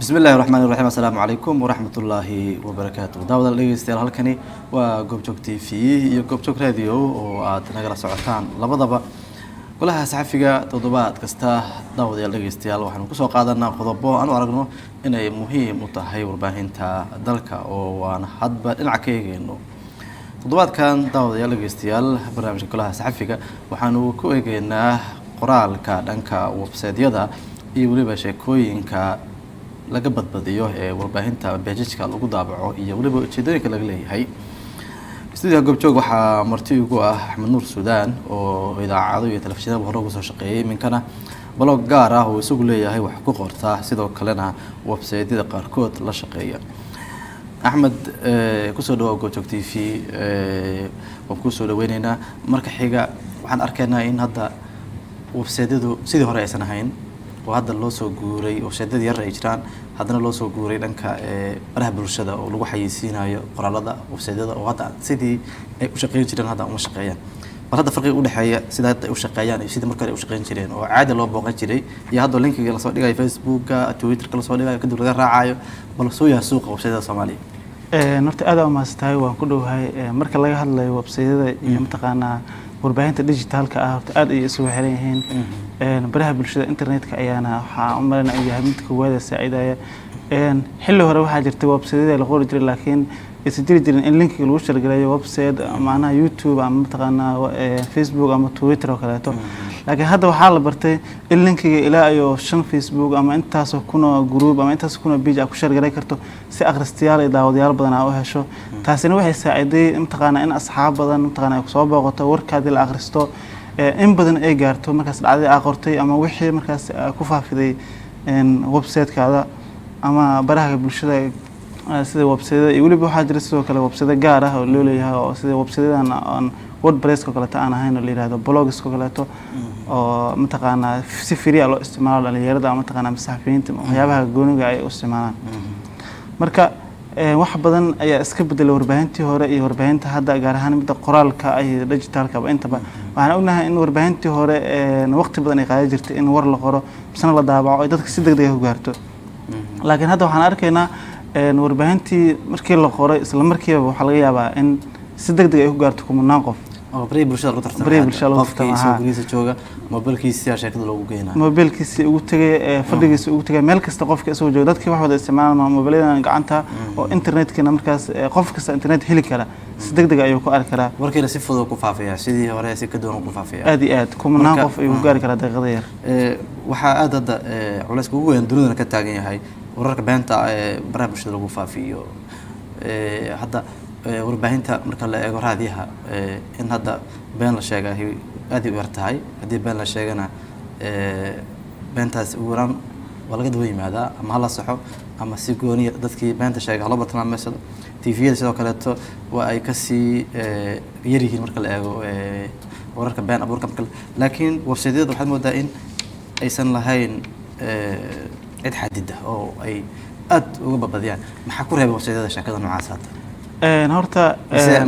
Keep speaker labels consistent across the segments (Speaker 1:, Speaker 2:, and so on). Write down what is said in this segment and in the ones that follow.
Speaker 1: بسم الله الرحمن الرحيم السلام عليكم ورحمة الله وبركاته دعوة ليستيل هالكني وجوبجوك تي في جوبجوك راديو وأتنقل سعرتان لبضبة كلها سحفية تضبط كسته دعوة ليستيل وحنا كسوق قادنا خضبوا أنا أرجو إنه مهم متهاي ورباهين تا دلك وأنا حد العكية إنه تضبط كان دعوة ليستيل برنامج كلها سحفية وحنا كويجنا قرال كأنك وبسيد يدا يقولي بشكوين ك laga badbadiyo warbaahinta beejajka lagu daabaco iyo waliba ujeedooyinka laga leeyahay studio goobjoog waxa marti ugu ah Axmed Nuur Suudaan oo idaacado iyo telefishinada hore uga soo shaqeeyay minkana blog gaar ah oo isugu leeyahay wax ku qorta sidoo kalena website-yada qaarkood la shaqeeya Axmed ku soo dhawaad goobjoog TV waan ku soo dhaweynaynaa marka xiga waxaan arkaynaa in hadda website-yadu sidii hore aysan ahayn وهذا اللي سو جوري وشدد يرى إجران هذا اللي سو جوري لأنك براه برشة أو لو حيسين هاي قرالة وسدد وهذا سيدي وشقيين جيران هذا ومشقيان وهذا فرق يقول حياة سيدات وشقيان سيد مركز وشقيين جيران وعادة لو بقى جري يهذا اللينك اللي صار لقى فيسبوك تويتر كله صار لقى كده راعي بل سويا سوق وسدد صومالي
Speaker 2: نرت أداء ما استوى وكله هاي مركز لقى هذا وبسيدة يمتقنا warbaahinta digitalka ah aad ay isugu xiran yihiin baraha bulshada internetka ayaana waxa u maran yahay mid koowaad saacidaya xilli hore waxa jirtay website la qori jiray laakiin is jirin in link lagu shargalayo website ama YouTube ama taqaana Facebook ama Twitter oo kale laakiin hadda waxa la bartay in linkiga ilaa iyo 5 Facebook ama intaas kuna group ama intaas kuna page ku shargalay karto si akhristayaal iyo daawadayaal badan oo hesho taasina waxay saaciday taqaana in asxaab badan taqaana ku soo booqato warkaadii la akhristo in badan ay gaarto markaas dhacday qortay ama wixii markaas ku faafiday website-kaada ama baraha bulshada sida website iyo waliba waxa jira sidoo kale website gaar ah oo loo leeyahay oo sida website-dan WordPress ko kale aan ahayn la yiraahdo blogs ko kale oo mataqaana si free loo isticmaalo dhalinyarada ama mataqaana saxafiyiinta waxyaabaha gooniga ay u isticmaalaan marka wax badan ayaa iska bedelay warbaahintii hore iyo warbaahinta hadda gaar ahaan mid qoraalka ay digitalka ba intaba waxaan ognahay in warbaahintii hore waqti badan ay qaadan jirtay in war la qoro bisna la daabaco ay dadka si degdeg ah u gaarto laakiin hadda waxaan arkaynaa warbaahintii markii la qoray isla markiiba waxa laga yaabaa in si degdeg ay u gaarto kumanaan qof
Speaker 1: بري برشة لو ترتاح
Speaker 2: بري برشة لو ترتاح
Speaker 1: جريسة جوجا موبايلكيسي عشان كده لو جينا
Speaker 2: موبايلكيسي ugu tagay fadhigiisa ugu tagay meel kasta qofka soo jooga dadkii wax wada isticmaalaan moobiiladan gacanta oo internetkana markaas qof kasta internet heli kara si degdeg ayuu ku arki karaa
Speaker 1: warkiina si fudud ku faafiyaa sidii hore si ka doon ku faafiyaa
Speaker 2: aad kumanaan qof ayuu gaari karaa daqiiqada yar
Speaker 1: waxa aad culays ugu weyn dunida ka taagan yahay wararka beenta baraha bulshada lagu faafiyo hadda warbaahinta marka la eego raadiyaha in hadda been la sheegay aad u yartahay hadii been la sheegana beentaas ugu waa laga daba yimaadaa ama hala saxo ama si gooniya dadkii beenta sheegay laba tilmaameysado TV-da sidoo kale waa ay ka sii yar yihiin marka la eego wararka been abuurka marka laakiin website-yada waxaad moodaa in aysan lahayn cid xadid ah oo ay aad uga badbadiyaan maxaa ku reebay website-yada sheekada noocaas ah
Speaker 2: horta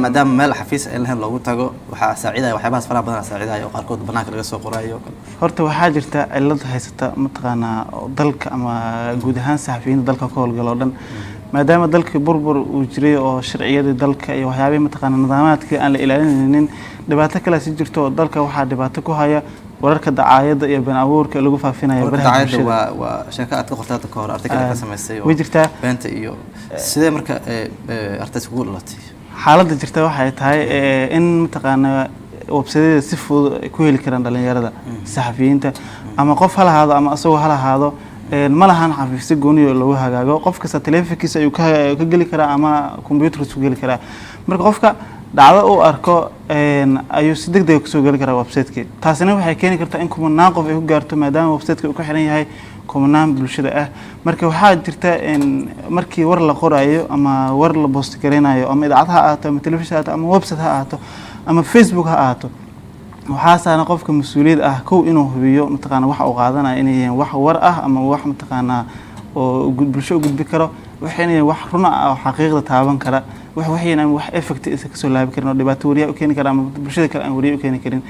Speaker 1: maadaama meel xafiis ay lahayn loogu tago waxa saaciday waxyaabahaas faraha badan saaciday oo qaarkood banaanka laga soo qorayo
Speaker 2: horta waxaa jirta cilad haysata mataqaana dalka ama guud ahaan saxafiyiinta dalka ka howlgalo dhan maadaama dalkii burbur uu jiray oo sharciyada dalka iyo waxyaabaha mataqaana nidaamaadkii aan la ilaalinaynin dhibaato kale si jirto dalka waxa dhibaato ku haya wararka dacaayada iyo been abuurka lagu faafinayo
Speaker 1: baraha bulshada waa sheeko aad ka qortay ka hor article ka sameysay oo
Speaker 2: jirta
Speaker 1: beenta iyo sidee marka artays ugu dhalatay
Speaker 2: xaaladda jirta waxay tahay in mataqaana website-yada si fudud ku heli karaan dhalinyarada saxafiyiinta ama qof hal ahaado ama asagoo hal ahaado ma lahan xafiis gooniyo lagu hagaago qof kasta telefonkiisa ayuu ka geli karaa ama computerkiisa ku geli karaa marka qofka dhacdo uu arko ayuu si degdeg ku soo gali karaa website-ka taasina waxay keeni kartaa in kumanaan qof ay ku gaarto maadaama website-ka uu ku xiran yahay kumanaan bulshada ah marka waxaa jirta in markii war la qorayo ama war la post gareynayo ama idaacad ha ahaato ama telefishin ha ahaato ama website ha ahaato ama Facebook ha ahaato waxaasana qofka mas'uuliyad ah kow inuu hubiyo mataqaana wax uu qaadanayo inay wax war ah ama wax mataqaana oo bulsho u gudbi karo waxay wax run ah oo xaqiiqda taaban kara waxayna wax effect isa ka soo laabi karin oo dhibaato wariya u keeni kara ama bulshada kale aan wariya u keeni karin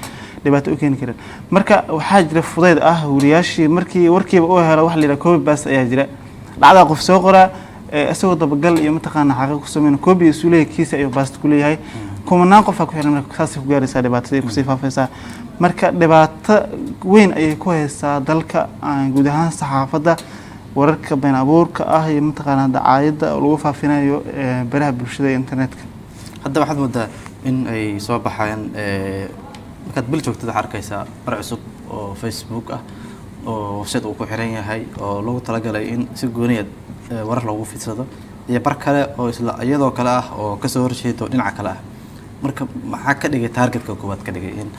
Speaker 2: dhibaato u keeni karin marka waxaa jira fudayd ah wariyaashii markii warkiiba oo helo wax la yiraahdo copy paste ayaa jira dhacdaa qof soo qoraa isagoo dabagal iyo mataqaana xaqiiq ku sameeyay koobi isu leeyahay kiisa iyo baast ku leeyahay kumanaan qof ku xiran marka saas ku gaaraysa dhibaatada ku sii faafaysa marka dhibaato weyn ayay ku haysaa dalka guud ahaan saxaafadda wararka been abuurka ah iyo mataqaana dacaayada lagu faafinayo baraha bulshada internetka
Speaker 1: hadda waxaad moodaa in ay soo baxayaan markaad bil joogtid waxaad arkaysaa bar cusub oo Facebook ah oo website uu ku xiran yahay oo loogu talagalay in si gooniya warar loogu fidsado iyo bar kale oo isla iyadoo kale ah oo ka soo horjeedo dhinaca kale ah marka maxaa ka dhigay targetka koowaad ka dhigay in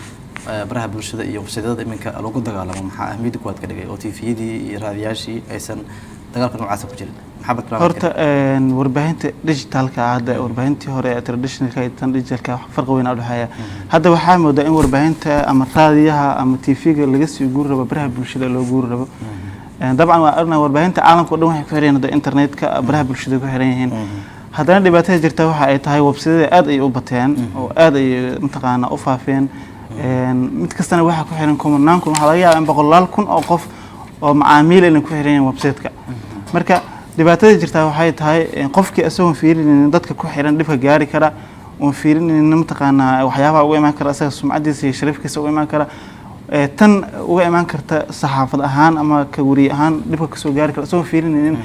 Speaker 1: baraha bulshada iyo website-yada iminka lagu dagaalamo maxaa ahmiyadda koowaad ka dhigay oo TV-yadii iyo raadiyaashii aysan dagaalka noocaas ku jirin maxaa barnaamijka
Speaker 2: horta warbaahinta digitalka hadda warbaahintii hore ee traditionalka iyo tan digitalka farqi weyn u dhaxeeya hadda waxaa moodaa in warbaahinta ama raadiyaha ama TV-ga laga sii guuri rabo baraha bulshada loo guuri rabo dabcan waa arna warbaahinta caalamka oo dhan waxay ku xiran yihiin internetka baraha bulshada ku xiran yihiin haddana dhibaatada jirta waxa ay tahay website-yada aad ay u bateen oo aad ay mataqaana u faafeen mid kastana waxa ku xiran kumanaan kun waxa laga yaabaa in boqolaal kun oo qof oo macaamiil inay ku xiran yihiin website-ka marka dhibaatada jirta waxay tahay qofkii asagoon fiirinin dadka ku xiran dhibka gaari kara oo fiirinin mataqaana waxyaabaha uga imaan kara asaga sumcadiisa iyo sharafkiisa uga imaan kara tan uga imaan karta saxaafad ahaan ama ka wariye ahaan dhibka kasoo gaari kara asagoon fiirinin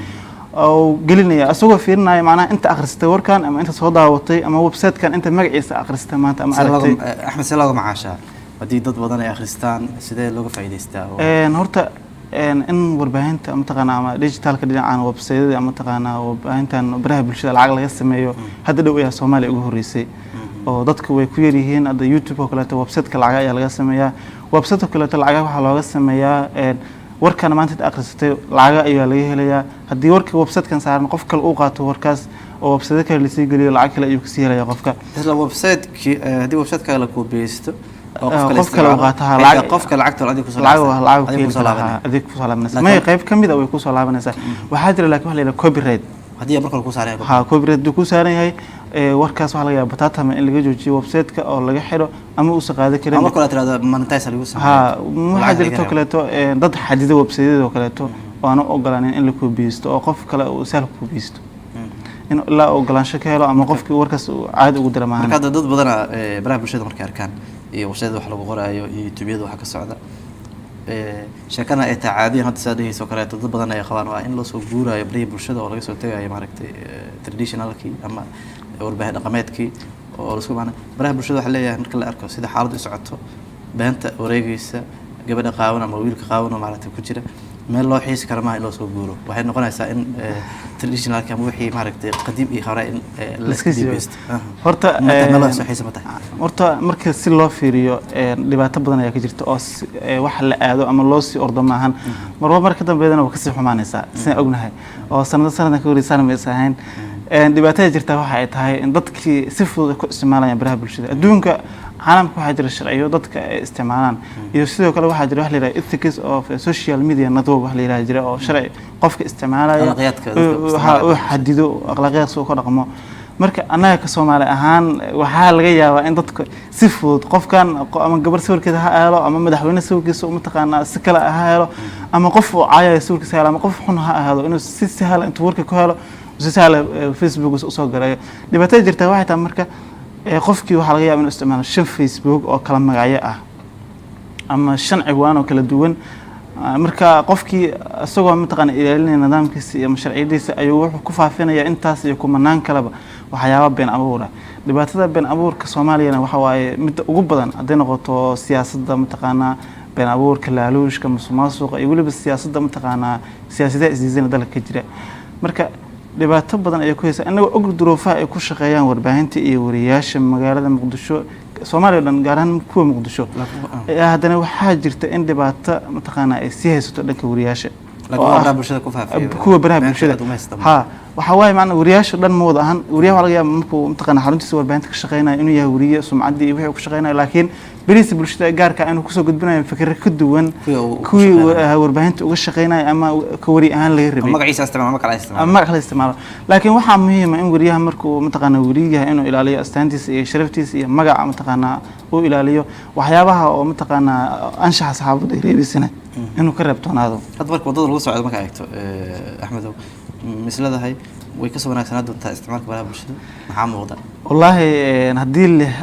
Speaker 2: oo gelinaya asagoo fiirinaya macnaha inta akhristay warkan ama inta soo daawatay ama website-kan inta magaciisa akhristay maanta ama aragtay
Speaker 1: Axmed see looga macaashaa haddii dad badan ay akhristaan sidee looga faa'iidaystaa
Speaker 2: horta in warbaahinta mataqaana ama digitalka dhinacan website-yada ama mataqaana warbaahintan baraha bulshada lacag laga sameeyo hadda dhow ayaa Soomaaliya ugu horeysay oo dadku way ku yar yihiin hadda YouTube oo kale website-ka lacag ayaa laga sameeyaa website-ka kale lacag waxa looga sameeyaa warkan maanta akhrisatay lacag ayaa laga helayaa haddii warka website-kan saaran qof kale uu qaato warkaas oo website kale la sii geliyo lacag kale ayuu ka sii helayaa qofka
Speaker 1: isla website-ki haddii website-ka la koobiyeesto
Speaker 2: qof kale uu qaataa lacag
Speaker 1: qofka lacagta adiga ku soo
Speaker 2: laabanaysa ma qayb kamid ah way ku soo laabanaysaa waxaa jira laakiin waxa la yiraahdo copyright
Speaker 1: haddii marka ku saaran
Speaker 2: yahay copyright ku saaran yahay warkaas waxa laga yaabaa batata in laga joojiyo website-ka oo laga xiro ama uu saqaado karin
Speaker 1: ama kale tirada monetize lagu sameeyo
Speaker 2: waxa jirto kaleeto dad xadida website-yada oo kaleeto oo aan ogolaanin in la koobiysto oo qof kale uu sal koobiysto in la ogolaansho ka helo ama qofkii warkaas caadi ugu dira maahan
Speaker 1: marka dad badan baraha bulshada markay arkaan iyo website-yada wax lagu qoraayo iyo YouTube-yada waxa ka socda sheekana ay tacaadiyan hadda saadayso kale dad badan ay qabaan waa in loo soo guurayo baraha bulshada oo laga soo tagayo maaragtay traditionalki ama warbaahin dhaqameedkii oo la isku macna baraha bulshada waxa leeyahay marka la arko sida xaaladdu socoto beenta wareegaysa gabadha qaawan ama wiilka qaawan oo maaragtay ku jira meel loo xiisi karo ma in loo soo guuro waxay noqonaysaa in traditionalka ama wixii maaragtay qadiim iyo hore in la iska diibaysto
Speaker 2: horta
Speaker 1: meel soo xiisa ma tahay
Speaker 2: horta marka si loo fiiriyo dhibaato badan ayaa ka jirta oo wax la aado ama loo sii ordo maahan marka dambeedana waa ka sii xumaanaysaa sidaan ognahay oo sanadkan ka horeysana ma isahayn dhibaatada jirta waxa ay tahay in dadkii si fudud ku isticmaalayaan baraha bulshada adduunka caalamka waxaa jira sharciyo dadka ay isticmaalaan iyo sidoo kale waxaa jira wax la yiraahdo ethics of social media network wax la yiraahdo jira oo sharci qofka isticmaalaya uu xadido akhlaaqyadiisa uu ka dhaqmo marka anaga ka Soomaali ahaan waxaa laga yaabaa in dadka si fudud qofkan ama gabar sawirkeeda ha aalo ama madaxweyne sawirkiisa uma taqaana si kale ha aalo ama qof uu caayay sawirkiisa ama qof xun ha aado inuu si sahal intuu warka ku helo si sahal Facebook u soo galayo dhibaatada jirta waxay tahay marka qofkii waxa laga yaabaa inuu isticmaalo 5 Facebook oo kala magacyo ah ama 5 ciwaan oo kala duwan marka qofkii asagoo mataqaan ilaalinaya nidaamkiisa iyo sharciyadiisa ayuu wuxuu ku faafinayaa intaas iyo kumanaan kaleba waxyaabo been abuur ah dhibaatada been abuurka Soomaaliyana waxa waaye mid ugu badan haday noqoto siyaasadda mataqaana been abuurka laaluushka musuqmaasuqa iyo waliba siyaasadda mataqaana siyaasadaha isdiisan dalka jira marka dhibaato badan ay ku haysaa inaga og duruufaha ay ku shaqeeyaan warbaahinta iyo wariyaasha magaalada Muqdisho Soomaaliya dhan gaar ahaan kuwa Muqdisho haddana waxaa jirta in dhibaato mataqaana ay sii haysato dhanka wariyaasha kuwa baraha bulshada waxa waaye macna wariyaasha dhan ma wada ahaan wariyaha laga yaabaa markuu mataqaana xaruntiisa warbaahinta ka shaqeynaayo inuu yahay wariye sumcaddii iyo wixii ku shaqeynaayo laakiin bariis bulshada gaarka inuu kusoo gudbinayo fikir ka duwan kuwii warbaahinta uga shaqeynaya ama ka wari ahaan laga rabay
Speaker 1: magaciisa isticmaalo
Speaker 2: ma kala isticmaalo laakiin waxaa muhiim ah in wariyaha markuu mataqaana wariyaha inuu ilaaliyo astaantiisa iyo sharaftiisa iyo magaca mataqaana uu ilaaliyo waxyaabaha oo mataqaana anshaxa saxaafadda reebisana inuu ka reebtoonaado
Speaker 1: hadda marka wadada lagu socdo marka eegto Axmedow misladahay way ka soo wanaagsanaa doontaa isticmaalka baraha bulshada maxaa muuqda
Speaker 2: wallahi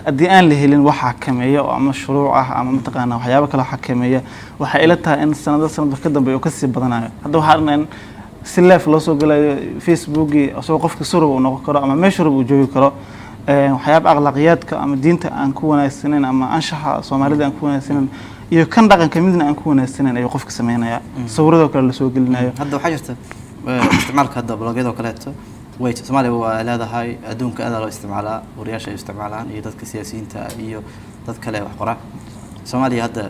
Speaker 2: haddii aan la helin wax xakameeyo ama shuruuc ah ama mataqaana waxyaabo kale xakameeya waxa ila tahay in sanad ka dambeeyo ka sii badanayo hadda waxa arnaan si leef loo soo galayo Facebook soo qofka surub uu noqon karo ama meesha uu joogi karo waxyaabo akhlaaqiyadka ama diinta aan ku wanaagsaneyn ama anshaxa Soomaalida aan ku wanaagsaneyn iyo kan dhaqanka midna aan ku wanaagsaneyn ay qofka sameynaya sawirado kale la soo gelinayo
Speaker 1: hadda waxa jirta isticmaalka hadda blogyada oo kaleeto way Soomaaliya waa leedahay adduunka aad loo isticmaalaa wariyaasha ay isticmaalaan iyo dadka siyaasiyiinta iyo dad kale wax qora Soomaaliya hadda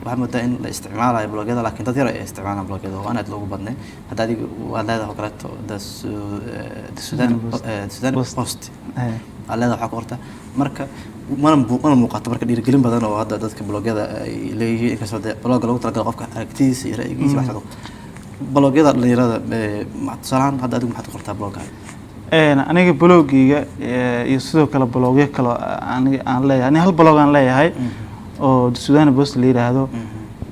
Speaker 1: waxa moodaa in la isticmaalayo blogyada laakiin dad yar ay isticmaalaan blogyada oo aad loogu badnay hadda adiga waa leedahay oo kaleeto Sudan Post leedahay waxa qorta marka mana muuqato marka dhiirigelin badan oo hadda dadka blogyada ay leeyihiin inkastoo blog lagu talagalay qofka aragtidiisa iyo ra'yigiisa wax soo blogyada dhalinyarada maadsalaan hadda adigu maxaad qortaa blogga
Speaker 2: aniga bloggiga iyo sidoo kale blogyo kale aniga aan leeyahay hal blog aan leeyahay oo Sudan Post la yiraahdo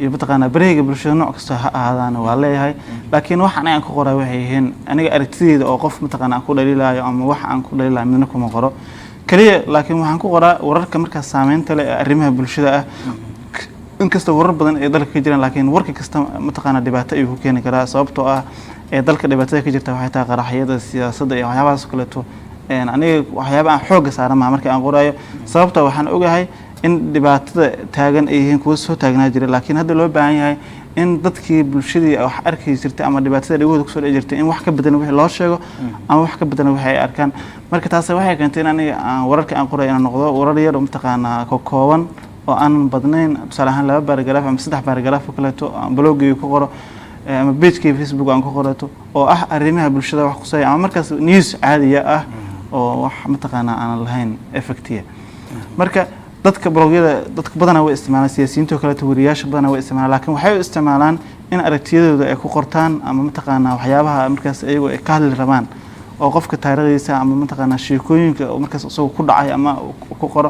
Speaker 2: iyo mataqaana bariga bulshada nooc kasta ha ahaadaan waa leeyahay laakiin waxaan aan ku qoray waxay yihiin aniga aragtidayda oo qof mataqaana aan ku dhaliilaayo ama wax aan ku dhaliilaayo midna kuma qoro kaliya laakiin waxaan ku qoraa wararka marka saameynta leh arrimaha bulshada ah inkastoo warar badan ay dalka ka jiraan laakiin warka kasta mataqaana dhibaato ay ku keeni karaa sababtoo ah dalka dhibaatada ka jirta waxay tahay qaraxyada siyaasadda iyo waxyaabahaas kale to aniga waxyaabo aan xoog saarama marka aan qorayo sababtoo waxaan ogahay in dhibaatada taagan ay yihiin kuwa soo taagnaa jira laakiin hadda loo baahan yahay in dadkii bulshadii wax arkay jirtay ama dhibaatada dhigooda ku soo dhici jirtay in wax ka badan wixii loo sheego ama wax ka badan wixii ay arkaan marka taas waxay keentay in aniga wararka aan qorayo inaan noqdo warar yar oo mataqaana kooban oo aan badnayn tusaale ahaan 2 paragraph ama 3 paragraph oo kale to bloggiga ku qoro ama page-ka Facebook aan ku qorato oo ah arrimaha bulshada wax ku saay ama markaas news caadiya ah oo wax mataqaana aan lahayn effectiya marka dadka blogyada dadka badan way isticmaalaan siyaasiyiinta kale wariyaasha badan way isticmaalaan laakiin waxay u isticmaalaan in aragtiyadooda ay ku qortaan ama mataqaana waxyaabaha markaas ayagu ay ka hadli rabaan oo qofka taariikhdiisa ama mataqaana sheekooyinka oo markaas soo ku dhacay ama ku qoro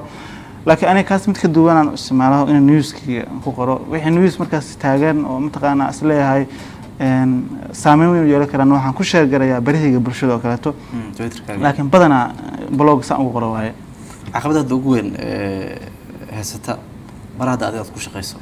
Speaker 2: laakiin aniga kaas mid ka duwan aan isticmaalayo in newskiga ku qoro wixii news markaas taagan oo mataqaana asleeyahay saameyn weyn yeelan karaan waxaan ku share garayaa barihiga bulshada oo kale to laakiin badana blog saan ugu qoro waaye
Speaker 1: caqabadaha ugu weyn heesata barada aad ku shaqeyso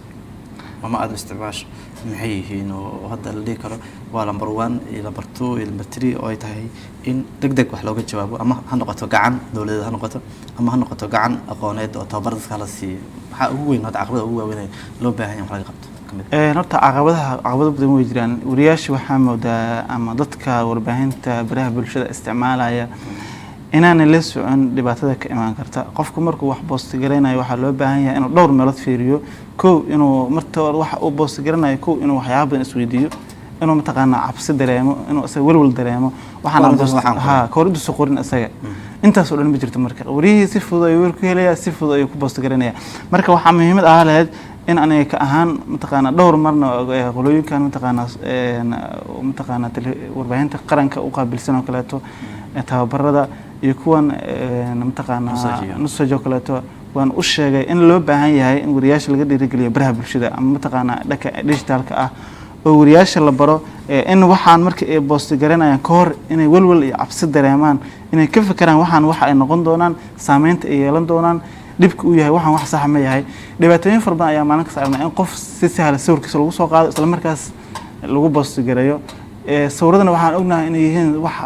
Speaker 1: ama aad isticmaasho maxay yihiin oo hadda la dhigi karo waa number 1 iyo number 2 iyo number 3 oo ay tahay in degdeg wax looga jawaabo ama ha noqoto gacan dawladda ha noqoto ama ha noqoto gacan aqooneed oo tababar dadka la siiyo waxa ugu weyn hadda caqabadaha ugu waaweyn loo baahan yahay wax laga qabto
Speaker 2: horta caqabado badan way jiraan wariyaasha waxaa moodaa ama dadka warbaahinta baraha bulshada isticmaalaya inaan la socon dhibaatada ka imaan karta qofku markuu wax post gareynayo waxa loo baahan yahay inuu dhowr meelood fiiriyo inuu marta wax uu post gareynayo inuu waxyaabo badan isweydiiyo inuu mataqaana cabsi dareemo inuu asaga walwal dareemo waxaan kooridu soo qorin asaga intaas oo dhan ma jirto marka wariyihii si fudud ayuu ku helayaa si fudud ayuu ku post gareynayaa marka waxa muhiimad ah lahayd in aniga ka ahaan mataqaana dhowr marna qolooyinkan mataqaana warbaahinta qaranka u qaabilsan oo kaleeto tababarada iyo kuwan mataqaana nusajoo kaleeto waan u sheegay in loo baahan yahay in wariyaasha laga dhiirigeliyo baraha bulshada ama mataqaana dhanka digitalka ah oo wariyaasha la baro in waxaan marka ay post gareynayaan ka hor inay walwal iyo cabsi dareemaan inay ka fikiraan waxaan waxa ay noqon doonaan saameynta ay yeelan doonaan dhibka uu yahay waxaan wax sax ma yahay dhibaatooyin fara badan ayaa maalin kasta arnaa in qof si sahal sawirkiisa lagu soo qaado isla markaas lagu post gareeyo sawirradana waxaan ognahay inay yihiin wax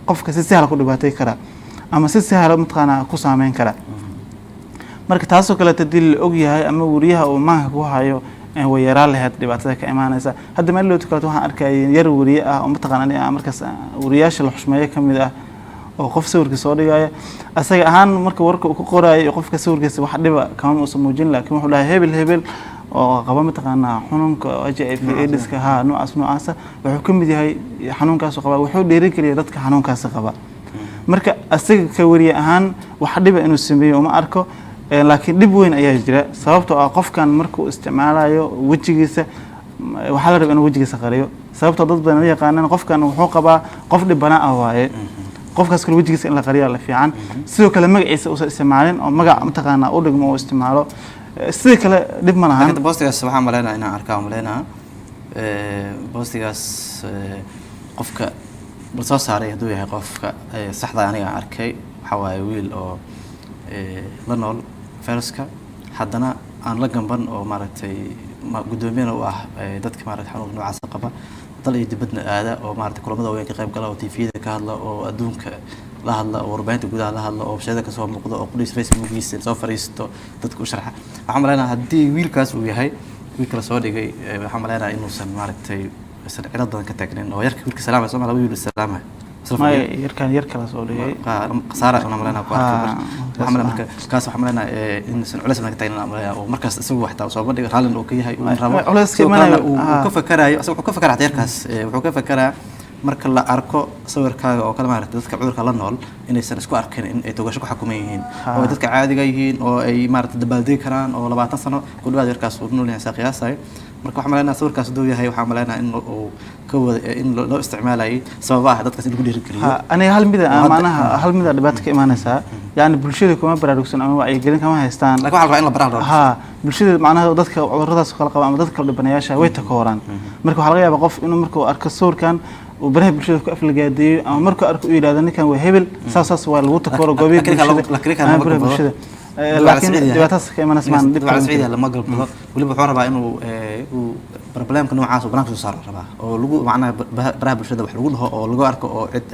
Speaker 2: qofka si sahal ku dhibaatay kara ama si sahal mataqaana ku saameyn kara marka taasoo kale tadil og yahay ama wariyaha uu maanka ku hayo way yaraan lahayd dhibaatada ka imaanaysa hadda meel loo tukado waxaan arkay yar wariye ah oo mataqaana markaas wariyaasha la xushmeeyo kamid ah oo qof sawirkiisa soo dhigaya asaga ahaan marka warka uu ku qorayo qofka sawirkiisa wax dhiba kama uu muujin laakiin wuxuu dhahay hebel oo qaba mataqaana xanuunka HIV/AIDS-ka noocaas wuxuu kamid yahay xanuunkaas qaba wuxuu dhiirigeliyaa dadka xanuunkaas qaba marka asaga ka wariye ahaan wax dhiba inuu sameeyo uma arko laakiin dhib weyn ayaa jira sababtoo ah qofkan markuu isticmaalayo wejigiisa waxaa la rabaa inuu wejigiisa qariyo sababtoo dad badan ma yaqaanaan qofkan wuxuu qabaa qof dhibana ah waaye qofkaas kale wejigiisa in la qariyo la fiican sidoo kale magaciisa uusan isticmaalin oo magac mataqaanaa u dhigmo uu isticmaalo sidoo kale dhib ma lahan
Speaker 1: boostigaas waxaan maleynayaa inaan arkaa maleynayaa boostigaas qofka soo saaray hadduu yahay qofka saxda aniga aan arkay waxaa waaye wiil oo la nool fayraska haddana aan la gamban oo maaragtay guddoomiyana u ah dadka maaragtay xanuunka noocaas qaba dal iyo dibadna aada oo maaragtay kulamada weyn ka qayb gala oo tvda ka hadla oo adduunka la hadla oo warbaahinta gudaha la hadla oo website ka soo muuqda oo qudhiis facebookiisa soo fariisto dadka u sharxa waxaan maleynayaa haddii wiilkaas uu yahay wiilka la soo dhigay waxaan maleynayaa inuusan maaragtay isan cilad badan ka taagnin oo yarka wiilka salaamay soo laba wiil salaamay
Speaker 2: ma yarkan yar kala soo dhigay
Speaker 1: qasaara ana maleynayaa ku arkay waxaan marka kaas waxaan maleynayaa inuusan culays badan ka taagnin oo markaas isagu waxtaa soo bandhigay raalin oo ka yahay uu rabo
Speaker 2: culayska imanaya
Speaker 1: uu ka fakarayo wuxuu ka fakarayaa yarkaas wuxuu ka fakarayaa marka la arko sawirkaaga oo kala maaragtay dadka cudurka la nool inaysan isku arkin in ay togasho ku xukuman yihiin oo ay dadka caadiga yihiin oo ay maaragtay dabaaldegi karaan oo 20 sano ku dhawaad yarkaas uu nool yahay qiyaasay marka waxaan maleynayaa sawirkaas duu yahay waxaan maleynayaa in uu ka wada in loo isticmaalayay sababaha dadkaas in lagu dhiirigeliyo
Speaker 2: aniga hal mid dhibaato ka imaanaysa yani bulshada kuma baraarugsan ama wacyigelin kama haystaan
Speaker 1: laakiin waxa la rabaa in la baraan
Speaker 2: bulshada macnaha dadka cuduradaas kala qaba ama dadka dhibanayaasha way takooraan marka waxaa laga yaabaa qof inuu markuu arko sawirkan uu baraha bulshada ku aflagaadeeyo ama markuu arko uu yiraahdo ninkan waa hebel saas waa lagu takooro goobiga bulshada laakiin dhibaatadaas ka imanaysa maan
Speaker 1: dib kale Saciid lama galbado waliba wuxuu rabaa inuu uu problemka noocaas oo banaanka soo saaro rabaa oo lagu macnaha baraha bulshada wax lagu dhaho oo lagu arko oo cid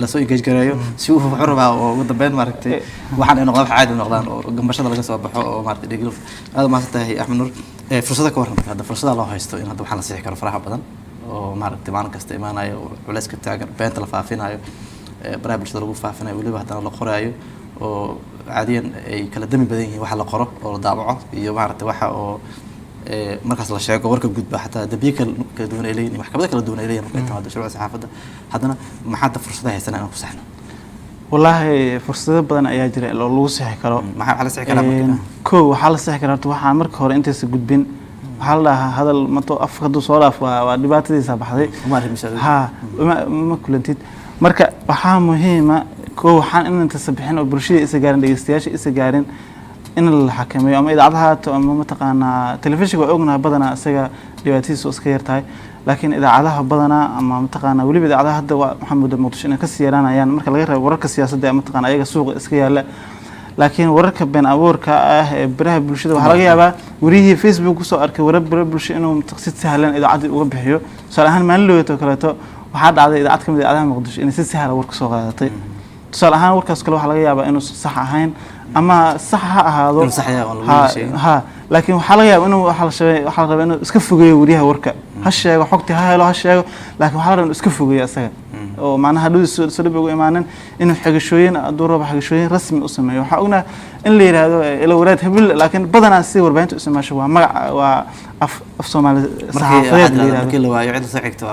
Speaker 1: la soo engage gareeyo si uu wuxuu rabaa oo ugu dambeyn maaragtay waxaan ay noqdaan wax caadi noqdaan oo gambashada laga soo baxo oo maaragtay dhigil aad ma tahay Axmed Nuur fursada ka waran hadda fursada loo haysto in hadda waxaan la sixi karo faraha badan oo maaragtay maalin kasta imaanayo culayska taagan beenta la faafinayo baraha bulshada lagu faafinayo waliba haddana la qoraayo oo caadiyan ay kala dami badan yihiin waxa la qoro oo la daabaco iyo maaragtay waxa oo markaas la sheego warka gudba xataa dabiye kala duwan ay leeyihiin maxkamada kala duwan ay leeyihiin marka inta shuruucda saxaafadda haddana maxaa fursadaha haysan inaan ku saxno
Speaker 2: wallahi fursado badan ayaa jira oo lagu sixi karo
Speaker 1: maxaa la sixi karaa
Speaker 2: waxaa la sixi karaa waxaan marka hore intaysa gudbin waxaa la dhahaa hadal mato afka hadduu soo dhaaf waa dhibaatadiisa baxday ma kulantid marka waxaa muhiima waxaan inta bixin oo bulshada isa gaarin dhageystayaasha isa gaarin in la xakameeyo ama idaacadaha haato ama mataqaanaa telefishinka waa ognaha badanaa isaga dhibaatadiisu iska yar tahay laakiin idaacadaha badanaa ama mataqaanaa weliba idaacadaha hadda waa maxamuud muqdisho inay kasii yaraanayaan marka laga reebo wararka siyaasadda mataqaanaa ayaga suuqa iska yaala laakiin wararka been abuurka ah ee baraha bulshada waxaa laga yaabaa wariyihii facebook kusoo arkay warar bulsho inuu si sahlan idaacaddii uga bixiyo tusaale ahaan maalin loogato kaleeto waxaa dhacday idaacad kamid idaacadaha muqdisho inay si sahla war kasoo qaadatay tusaale ahaan warkaas kale waxaa laga yaabaa inuu sax ahayn ama sax ha ahaado laakiin waxaa laga yaabaa inuu waxaa la rabaa inuu iska fogeeyo wariyaha warka ha sheego xogti ha helo ha sheego laakiin waxaa la rabaa inuu iska fogeeyo isaga oo macnaha dhowdiisa soo dhib ugu imaanin inuu xigashooyin hadduu rabo xigashooyin rasmi u sameeyo waxaa ognaha in la yidhaahdo ila waraad hebel laakiin badanaa si warbaahinta u isticmaasho waa magac waa af Soomaali saxaafadeed la yidhaahdo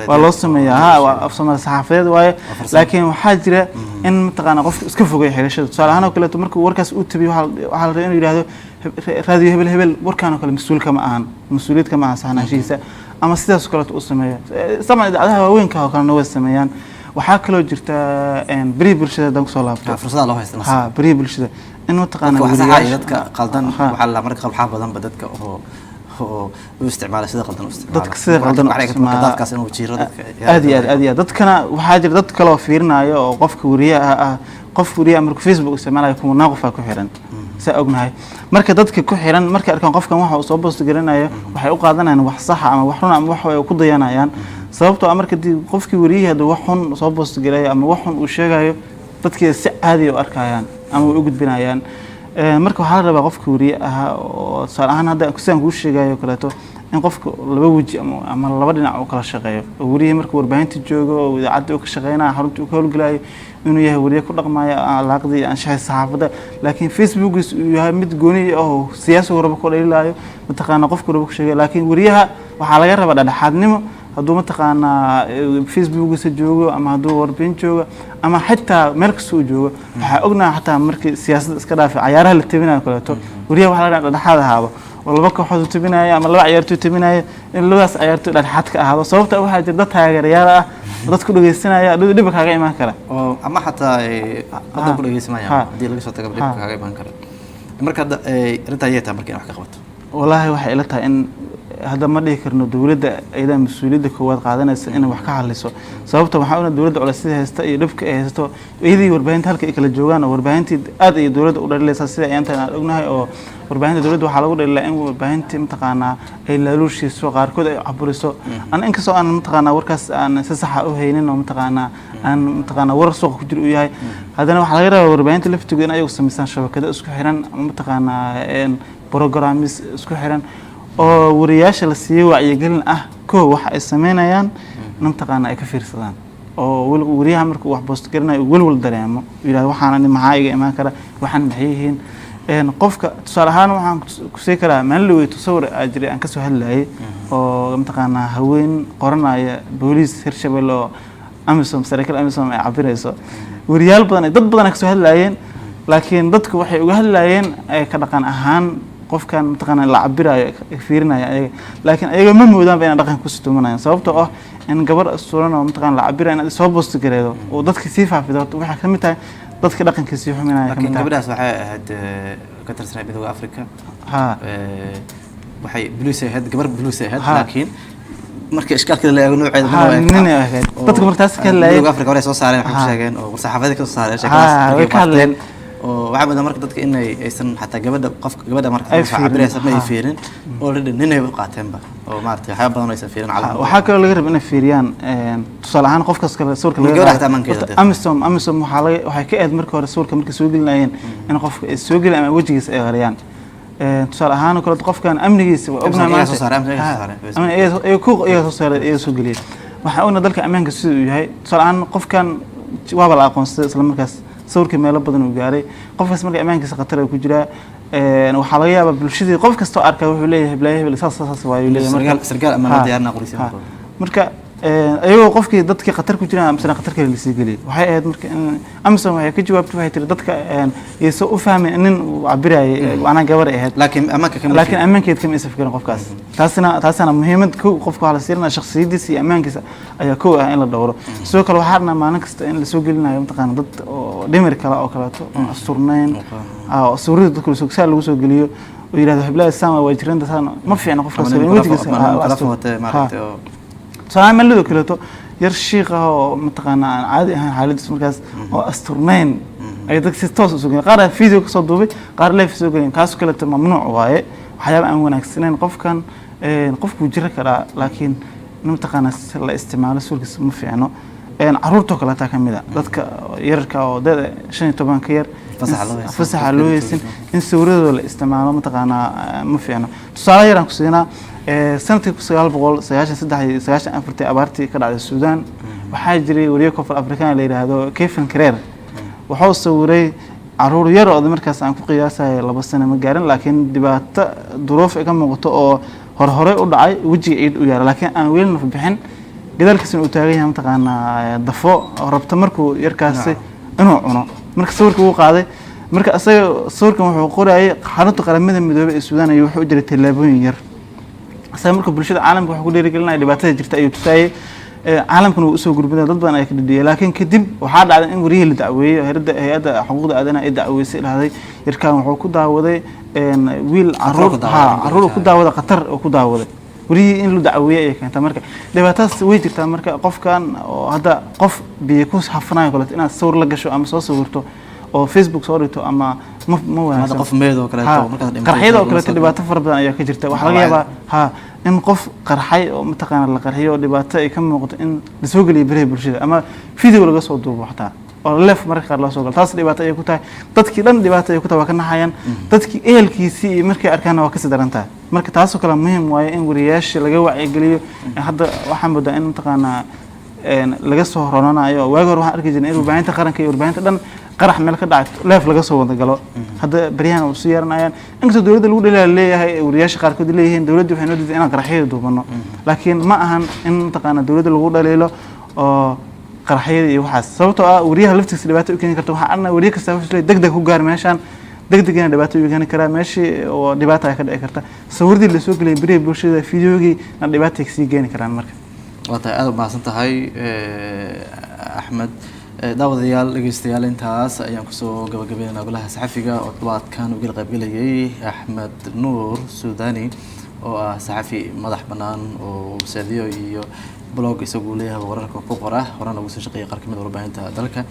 Speaker 2: waa loo sameeyaa waa af Soomaali saxaafadeed waaye laakiin waxaa jira in mataqaanaa qofka iska fogeeyo xigashada tusaale ahaan oo kaleeto markuu warkaas u tabiyo waxaa la rabaa inuu yidhaahdo raadiyo hebel warkaan oo kale mas-uuliyad kama aha saxnaashihiisa ama sidaas oo kaleeto u sameeyo saman idaacadaha waaweynka oo kalena way sameeyaan waxaa kaloo jirta beri bulshada haddaan kusoo laabto
Speaker 1: fursada loo haysta
Speaker 2: beri bulshada in mataqaanaa
Speaker 1: wariyaasha dadka qaldan waxaa la marka qalxaa badanba dadka oo u isticmaala sida qaldan u isticmaala
Speaker 2: dadka sida qaldan
Speaker 1: dadkaas inuu jiiro dadka
Speaker 2: aad iyo dadkana waxaa jira dad kale oo fiirinayo oo qofka wariyaha ah qof wariyaha markuu Facebook isticmaalayo kuma naaqofa ku xiran saa ognahay marka dadka ku xiran markay arkaan qofkan waxa uu soo boost garanayo waxay u qaadanayaan wax sax ama wax run ama wax ay ku dayanayaan sababtoo ah marka qofkii wariyaha wax xun soo boost garayo ama wax xun uu sheegayo dadkii si caadi u arkayaan ama u gudbinayaan marka waxaa la rabaa qofka wariye ah oo tusaale ahaan hadda sidaan kuu sheegayo kaleeto in qofka laba weji ama laba dhinac uu kala shaqeeyo oo wariye markuu warbaahinta joogo oo idaacadda uu ka shaqeynayo xarunta uu ka howlgalayo inuu yahay wariye ku dhaqmayo alaaqdii anshaxay saxaafadda laakiin facebookiis uu yahay mid gooni ah oo siyaasi warba ku dhaliilayo mataqaana qofka warba ku sheegay laakiin wariyaha waxaa laga rabaa dhexdhexaadnimo hadduu mataqaanaa facebookisa joogo ama hadduu warbixin joogo ama xitaa meel kasta uu joogo waxaa ognaha xataa markii siyaasadda iska dhaafay cayaaraha la tabinayo kaleeto wariyaha waxaa laga dhexdhexaad ahaado oo laba kooxood u tabinaya ama laba ciyaartoy tabinaya in labadaas ciyaartoy dhexdhexaad ka ahaado sababta waxaa jira dad taageerayaal ah dad ku dhageysanaya dhib kaaga imaan kara
Speaker 1: oo ama xataa dad ku dhageysanaya haddii laga soo tago dhib kaaga imaan kara marka arinta ayay tahay marka in wax ka qabato
Speaker 2: wallaahi waxay ila tahay in hadda ma dhihi karno dawladda ayada mas-uuliyadda koowaad qaadanaysa inay wax ka hadliso sababta waxaa una dawladda culaysyada haysta iyo dhibka ay haysto iyadii warbaahinta halka ay kala joogaan oo warbaahintii aad ay dawladda u dhalilaysaa sida ayaantan aan ognahay oo warbaahinta dawladda waxaa lagu dhalilaa in warbaahintii mataqaanaa ay laaluushiiso qaarkood ay caburiso an inkastoo aan mataqaanaa warkaas aan si saxa u haynin oo mataqaanaa warar suuqa ku jira u yahay haddana waxaa laga rabaa warbaahinta laftigood in ayagu samaystaan shabakado isku xiran ama mataqaanaa programmes isku xiran oo wariyaasha la siiyey wacyigelin ah koo waxa ay sameynayaan mataqaana ay ka fiirsadaan oo wariyaha markuu wax boost garanayo walwal dareemo yiraahdo waxaan maxaa iga imaan kara waxaan maxay yihiin qofka tusaale ahaan waxaan ku sii karaa maalin la weyto sawir ajri aan ka soo hadlayay oo mataqaana haween qoranaya booliis Hirshabelle oo amisom saraakiil amisom ay cabirayso wariyaal badan dad badan ka soo hadlayeen laakiin dadku waxay uga hadlayeen ka dhaqan ahaan qofkan mataqaana la cabirayo fiirinaya ayaga laakiin ayaga ma moodaan inay dhaqan ku situmanayaan sababtoo ah in gabar asturan oo mataqaana la cabirayo in soo boost gareedo oo dadka si faafido waxa ka mid tahay dadka dhaqankiisa xuminaya
Speaker 1: laakiin gabadhaas waxay ahayd ka tirsan midowga Afrika waxay buluus ahayd gabar buluus ahayd laakiin markii iskaalka la eego nooceeda
Speaker 2: ma ahayd dadka martaas ka leeyahay
Speaker 1: midowga Afrika waxay soo saareen waxa sheegeen oo saxaafadda ka soo saareen sheekadaas
Speaker 2: ka hadleen
Speaker 1: oo waxa badan marka dadka inay aysan xataa gabadha marka ay cabiraysa ma ay fiirin oo ninay u qaateenba oo maartay waxa badan aysan fiirin calaamad
Speaker 2: waxa kale laga rabaa inay fiiriyaan tusaale ahaan qofkaas kale sawirka laga amisom waxay ka aad marka hore sawirka markii soo gelinayeen in qofka ay soo gelin ama wajigiisa ay qariyaan tusaale ahaan kale qofkan amnigiisa waa ognahay ma soo saaray soo geliyay waxa uu dalka ammaanka sidoo uu yahay tusaale ahaan qofkan waaba la aqoonsaday isla markaas sawirka meelo badan uu gaaray qofkaas marka ammaankiisa khatar ku jira waxaa laga yaabaa bulshadii qof kasta oo arka wuxuu leeyahay bilaayay saas waayo leeyahay
Speaker 1: sargaal ama diyaarna qorisiin
Speaker 2: marka ayagoo qofkii dadkii khatar ku jiraan ama khatar kale la sii geliyay waxay ahayd marka Amazon waxay ka jawaabtay waxay tiri dadka yeesoo u fahmeen in uu cabirayay ana gabar ahayd
Speaker 1: laakiin
Speaker 2: ammaankeed kama isaf garan qofkaas taasina muhiimad qofka waxa la siirna shakhsiyadiisa iyo ammaankiisa ayaa koo ah in la dhowro sidoo kale waxaana maalin kasta in la soo gelinayo mataqaan dad oo dhimir kale oo kaleeto asturnayn suurada dadka lagu soo geliyo oo yiraahdo heblaha sama waa jiranta sana ma fiicna qofkaas wajigiisa سلام اللي ذكرته يرشيقه ومتقنا عادي حالد مركز واسترنين اي دك ستوس سوقين قاره فيديو كسودوبي قاره لا فيسوقين كاس كله ممنوع واي waxyaabo aan wanaagsaneyn qofkan qofku jira kara laakiin mutaqana la isticmaalo suuqis ma fiicno caruurta kale taa kamida dadka yararka oo dad 15 ka yar fasaxa loo yeesin in sawirada la isticmaalo mutaqana ma fiicno tusaale yar aan ku siinaa sanadkii 1993 abaartii ka dhacday Suudaan waxaa jiray wariye koonfur Afrikaan la yiraahdo Kevin Kerer wuxuu sawiray caruur yar oo markaas aan ku qiyaasay 2 sano ma gaarin laakiin dhibaato duruuf ay ka muuqato oo hore u dhacay wajiga ciid u yaar laakiin aan weel naf bixin gadalkiisuna uu taagan yahay mataqaana dafo rabta markuu yarkaasi inuu cuno marka sawirka uu qaaday marka asaga sawirkan wuxuu qorayay xarunta qaramada midoobay ee Suudaan iyo wuxuu jiray talaabooyin yar asaga marka bulshada caalamka waxa ku dhiirigelinaya dhibaatada jirta ayuu tusayay caalamkan uu soo gurbaday dad badan ay ka dhidiyay laakiin kadib waxa dhacday in wariye la dacweeyo hay'adda xuquuqda aadanaha ay dacweysay ilaahay yarkaan wuxuu ku daawaday wiil caruur ku daawada qatar oo ku daawaday wariye in la dacweeyo ay keentay marka dhibaatadaas way jirtaa marka qofkan oo hadda qof biyo ku hafanayo kale inaad sawir la gasho ama soo sawirto oo Facebook soo dhigto ama ma wanaagsan
Speaker 1: qof meedo kale marka
Speaker 2: qarxiyada oo kale dhibaato fara badan ayaa ka jirta waxa laga yaabaa in qof qarxay oo mataqaana la qarxiyo dhibaato ay ka muuqato in la soo galiyo baraha bulshada ama video laga soo duubo xataa oo leef marka qaar la soo gal taas dhibaato ay ku tahay dadkii dhan dhibaato ay ku tahay waa ka naxayaan dadkii ehelkiisii markay arkaan waa ka sidarantaa marka taas oo kale muhiim waaye in wariyaasha laga wacyi geliyo hadda waxaan moodaa in mataqaana laga soo horonanayo waagi hore waxaan arki jirnay in warbaahinta qaranka iyo warbaahinta dhan qarax meel ka dhacay leef laga soo wada galo hadda baryahan u sii yaranayaan inkastoo dowladda lagu dhalaa leeyahay wariyaasha qaarkood leeyihiin dowladda waxay noo diiday inaan qaraxyada duubano laakiin ma ahan in mataqaana dowladda lagu dhaleelo oo qaraxyada iyo waxaas sababtoo ah wariyaha laftiisa dhibaato u keeni karta waxaa arna wariye kasta wuxuu leeyahay degdeg ku gaar meeshaan degdegina dhibaato u keeni karaa meeshii oo dhibaato ay ka dhici karta sawirradii la soo geliyay bariyaha bulshada fiidiyoogii na dhibaato ay kasii keeni karaan marka
Speaker 1: waa tahay aada u mahadsan tahay axmed daawadayaal dhegeystayaal intaas ayaan kusoo gabagabeynaa golaha saxafiga oo todobaadkan uga qaybgelayay axmed nuur suudani oo ah saxafi madax bannaan oo websaydyo iyo blog isagu leeyahay wararka ku qora horena ugu soo shaqeeyay qaar kamid warbaahinta dalka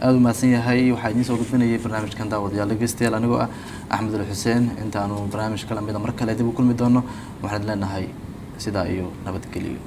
Speaker 1: aada u mahadsan yahay waxaa idiin soo gudbinayay barnaamijkan daawadayaal dhegeystayaal anigoo ah axmed al xuseen intaanu barnaamij kala mida mar kale dib u kulmi doono waxaan leenahay sidaa iyo nabadgelyo